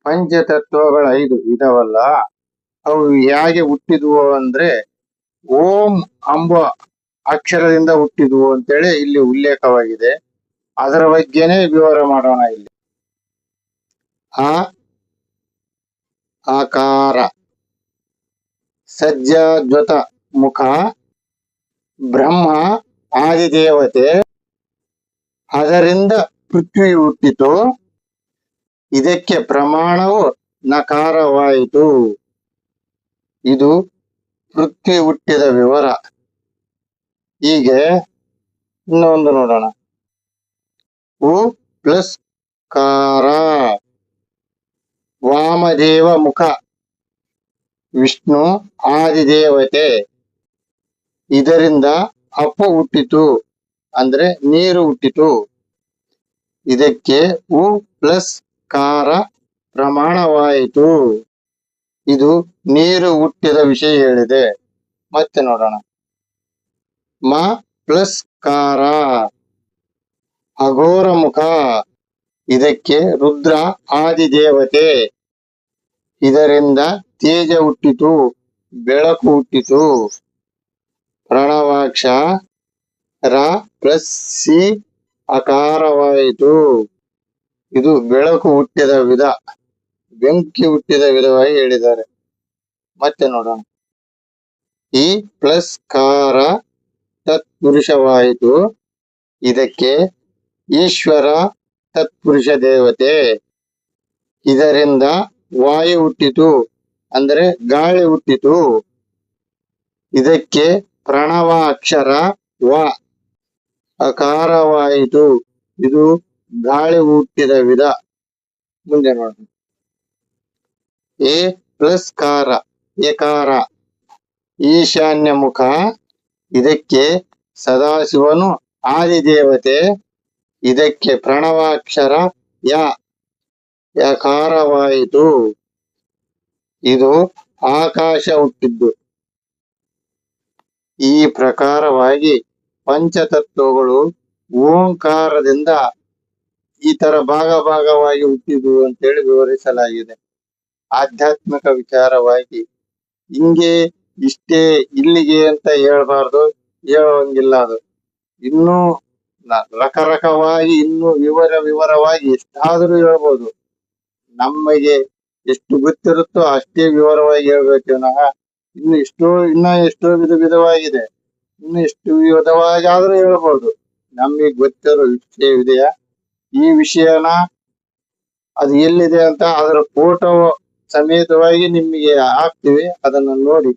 ಪಂಚತತ್ವಗಳ 5 ಇದಾವಲ್ಲ, ಅವು ಹೇಗೆ ಹುಟ್ಟಿದ್ವು ಅಂದ್ರೆ ಓಂ ಅಂಬ ಅಕ್ಷರದಿಂದ ಹುಟ್ಟಿದ್ವು ಅಂತೇಳಿ ಇಲ್ಲಿ ಉಲ್ಲೇಖವಾಗಿದೆ. ಅದರ ಬಗ್ಗೆನೇ ವಿವರ ಮಾಡೋಣ ಇಲ್ಲಿ. ಆ ಆಕಾರ, ಸಜ್ಜಾದ್ವತ ಮುಖ, ಬ್ರಹ್ಮ ಆದಿದೇವತೆ, ಅದರಿಂದ ಪೃಥ್ವಿ ಹುಟ್ಟಿತು, ಇದಕ್ಕೆ ಪ್ರಮಾಣವು ನಕಾರವಾಯಿತು. ಇದು ಪೃಥ್ವಿ ಹುಟ್ಟಿದ ವಿವರ. ಹೀಗೆ ಇನ್ನೊಂದು ನೋಡೋಣ. ಉ ಪ್ಲಸ್ ಕಾರ, ವಾಮದೇವ ಮುಖ, ವಿಷ್ಣು ಆದಿದೇವತೆ, ಇದರಿಂದ ಅಪ್ಪು ಹುಟ್ಟಿತು ಅಂದ್ರೆ ನೀರು ಹುಟ್ಟಿತು. ಇದಕ್ಕೆ ಉ ಪ್ಲಸ್ ಕಾರ ಪ್ರಮಾಣವಾಯಿತು. ಇದು ನೀರು ಹುಟ್ಟಿದ ವಿಷಯ ಹೇಳಿದೆ. ಮತ್ತೆ ನೋಡೋಣ. ಮ ಪ್ಲಸ್ ಕಾರ, ಅಘೋರ ಮುಖ, ಇದಕ್ಕೆ ರುದ್ರ ಆದಿದೇವತೆ, ಇದರಿಂದ ತೇಜ ಹುಟ್ಟಿತು, ಬೆಳಕು ಹುಟ್ಟಿತು. ಪ್ರಣವಾಕ್ಷ ರ ಪ್ಲಸ್ ಸಿ ಅಕಾರವಾಯಿತು. ಇದು ಬೆಳಕು ಹುಟ್ಟಿದ ವಿಧ, ಬೆಂಕಿ ಹುಟ್ಟಿದ ವಿಧವಾಗಿ ಹೇಳಿದ್ದಾರೆ. ಮತ್ತೆ ನೋಡೋಣ. ಈ ಪ್ಲಸ್ ಕಾರ ತತ್ಪುರುಷವಾಯಿತು. ಇದಕ್ಕೆ ಈಶ್ವರ ತತ್ಪುರುಷ ದೇವತೆ, ಇದರಿಂದ ವಾಯು ಹುಟ್ಟಿತು ಅಂದ್ರೆ ಗಾಳಿ ಹುಟ್ಟಿತು. ಇದಕ್ಕೆ ಪ್ರಣವ ಅಕ್ಷರ ವ ಅಕಾರವಾಯಿತು. ಇದು ಗಾಳಿ ಹುಟ್ಟಿದ ವಿಧ. ಮುಂದೆ ನೋಡಿ. ಎ ಪ್ಲಸ್ ಕಾರ ಎಕಾರ, ಈಶಾನ್ಯ ಮುಖ, ಇದಕ್ಕೆ ಸದಾಶಿವನು ಆದಿದೇವತೆ, ಇದಕ್ಕೆ ಪ್ರಣವಾಕ್ಷರ ಯ ಯಕಾರವಾಯಿತು. ಇದು ಆಕಾಶ ಹುಟ್ಟಿದ್ದು. ಈ ಪ್ರಕಾರವಾಗಿ ಪಂಚತತ್ವಗಳು ಓಂಕಾರದಿಂದ ಈ ತರ ಭಾಗವಾಗಿ ಹುಟ್ಟಿದ್ವು ಅಂತೇಳಿ ವಿವರಿಸಲಾಗಿದೆ. ಆಧ್ಯಾತ್ಮಿಕ ವಿಚಾರವಾಗಿ ಹಿಂಗೆ ಇಷ್ಟೇ ಇಲ್ಲಿಗೆ ಅಂತ ಹೇಳ್ಬಾರ್ದು, ಹೇಳುವಂಗಿಲ್ಲ. ಅದು ಇನ್ನೂ ರಕರಕವಾಗಿ ಇನ್ನೂ ವಿವರವಾಗಿ ಎಷ್ಟಾದ್ರೂ ಹೇಳ್ಬೋದು. ನಮಗೆ ಎಷ್ಟು ಗೊತ್ತಿರುತ್ತೋ ಅಷ್ಟೇ ವಿವರವಾಗಿ ಹೇಳ್ಬೇಕು ವಿನಃ ಇನ್ನ ಎಷ್ಟೋ ವಿಧವಾಗಿದೆ. ಇನ್ನು ಎಷ್ಟು ವಿಧವಾಗಿ ಆದ್ರೂ ಹೇಳ್ಬೋದು. ನಮಗೆ ಗೊತ್ತಿರೋ ವಿಷಯವಿದೆಯಾ, ಈ ವಿಷಯನ ಅದು ಎಲ್ಲಿದೆ ಅಂತ ಅದರ ಫೋಟೋ ಸಮೇತವಾಗಿ ನಿಮಗೆ ಹಾಕ್ತಿವಿ, ಅದನ್ನ ನೋಡಿ.